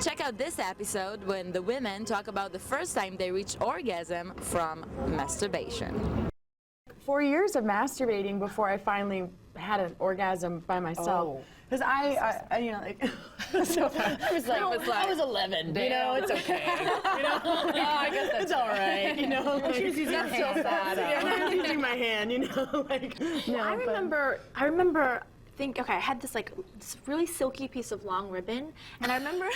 Check out this episode when the women talk about the first time they reached orgasm from masturbation. 4 years of masturbating before I finally had an orgasm by myself. Because I you know, like, so I was like, I was 11. Damn. You know, it's okay. You know, I guess that's all right. You know, like, she was using her hand. So sad. Yeah, I was using my hand. You know, like. No, I remember. Okay, I had this like this really silky piece of long ribbon, and I remember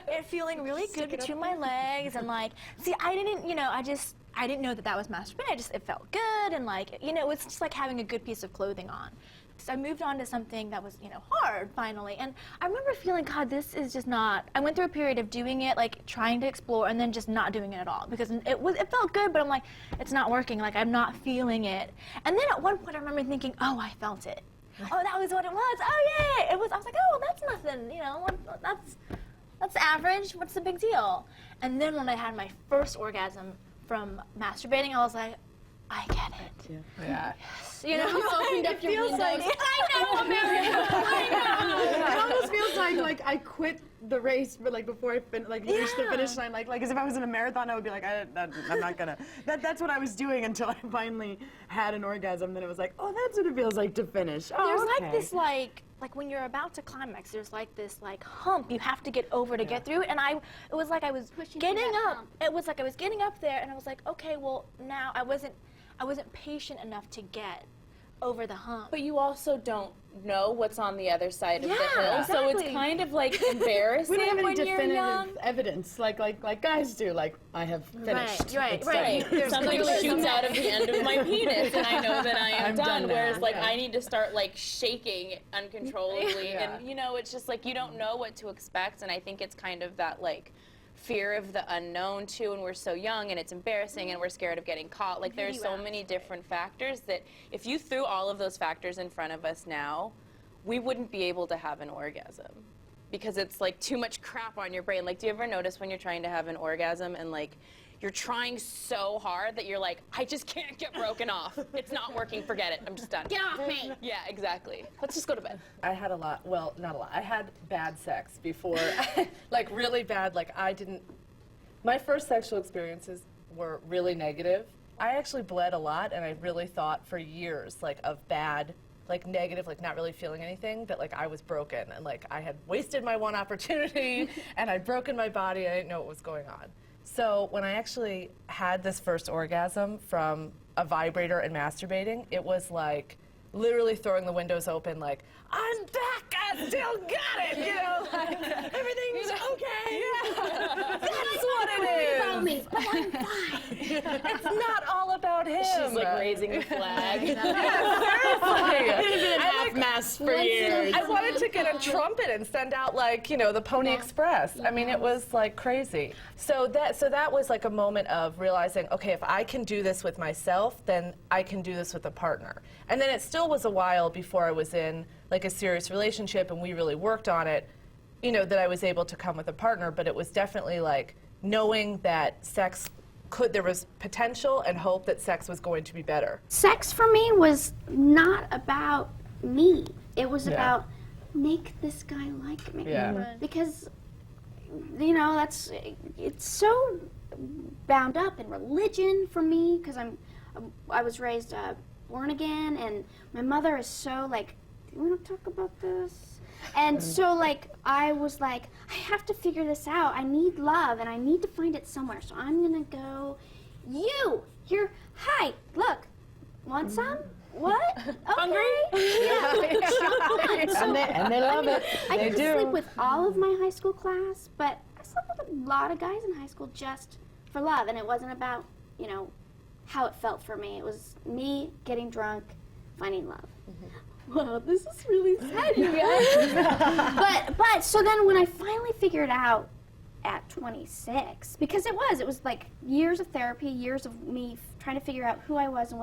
it feeling really good between my legs, and like, see, I didn't know that was masturbation. It felt good, and like, you know, it's just like having a good piece of clothing on. So I moved on to something that was, you know, hard finally, and I remember feeling, God, this is just not. I went through a period of doing it, like trying to explore, and then just not doing it at all because it felt good, but I'm like, it's not working. Like I'm not feeling it. And then at one point, I remember thinking, oh, I felt it. Oh, that was what it was. Oh, yeah. It was. I was like, oh, well, that's nothing. You know, that's average. What's the big deal? And then when I had my first orgasm from masturbating, I was like, I get it. Yeah. Yes. You know, opened up your windows. I know, America. I know. It almost feels like I quit the race, but like before I reached the finish line, like as if I was in a marathon, I would be like, I'm not gonna. That's what I was doing until I finally had an orgasm. Then it was like, oh, that's what it feels like to finish. Oh, There's okay. like this like when you're about to climax, there's like this like hump you have to get over to get through. And it was like I was getting up. Hump. It was like I was getting up there, and I was like, okay, well now I wasn't patient enough to get over the hump. But you also don't know what's on the other side of the hill, exactly. so it's kind of like embarrassing we don't have any when you're definitive young. evidence like guys do. Like I have finished. Right. Something shoots out of the end of my penis, and I know that I am I'm done. done now. Whereas, like, Yeah. I need to start like shaking uncontrollably, and you know, it's just like you don't know what to expect. And I think it's kind of that like fear of the unknown too, and we're so young, and it's embarrassing, and we're scared of getting caught. Like, there's so many different factors that if you threw all of those factors in front of us now, we wouldn't be able to have an orgasm because it's like too much crap on your brain. Like, do you ever notice when you're trying to have an orgasm and like you're trying so hard that you're like, I just can't get broken off. It's not working, forget it, I'm just done. Get off me. Yeah, exactly. Let's just go to bed. I had a lot, well, not a lot. I had bad sex before, like really bad, my first sexual experiences were really negative. I actually bled a lot, and I really thought for years, like, of bad, like negative, like not really feeling anything, that like I was broken, and like I had wasted my one opportunity, and I'd broken my body, and I didn't know what was going on. So when I actually had this first orgasm from a vibrator and masturbating, it was like literally throwing the windows open, like, I'm back, I still got it, you know, like, everything's okay. Yeah. That's what it is. About me, but I'm fine. It's not all about him. She's like raising the flag. It's been half mast for years. I wanted to get a trumpet and send out, like, you know, the Pony Express. I mean, it was like crazy. So that was like a moment of realizing, okay, if I can do this with myself, then I can do this with a partner. And then it still was a while before I was in like a serious relationship and we really worked on it, you know, that I was able to come with a partner. But it was definitely like knowing that there was potential and hope that sex was going to be better. Sex for me was not about me. It was about make this guy like me. Yeah. Because, you know, it's so bound up in religion for me, because I was raised born again, and my mother is so like, do you want to talk about this? And so like I was like, I have to figure this out. I need love, and I need to find it somewhere. So I'm gonna go. Hi, look, want some? What? Okay. Hungry? Yeah. So, and they love it. I They didn't do. sleep with all of my high school class, but I slept with a lot of guys in high school just for love, and it wasn't about, you know, how it felt for me. It was me getting drunk, finding love. Wow, this is really sad, you guys. but so then when I finally figured out at 26, because it was like years of therapy, years of me trying to figure out who I was and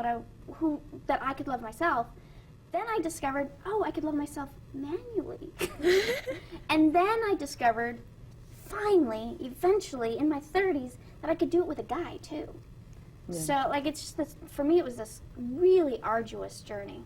that I could love myself. Then I discovered, I could love myself manually. And then I discovered, finally, eventually, in my 30s, that I could do it with a guy too. Yeah. So, like, it's just this, for me, it was this really arduous journey.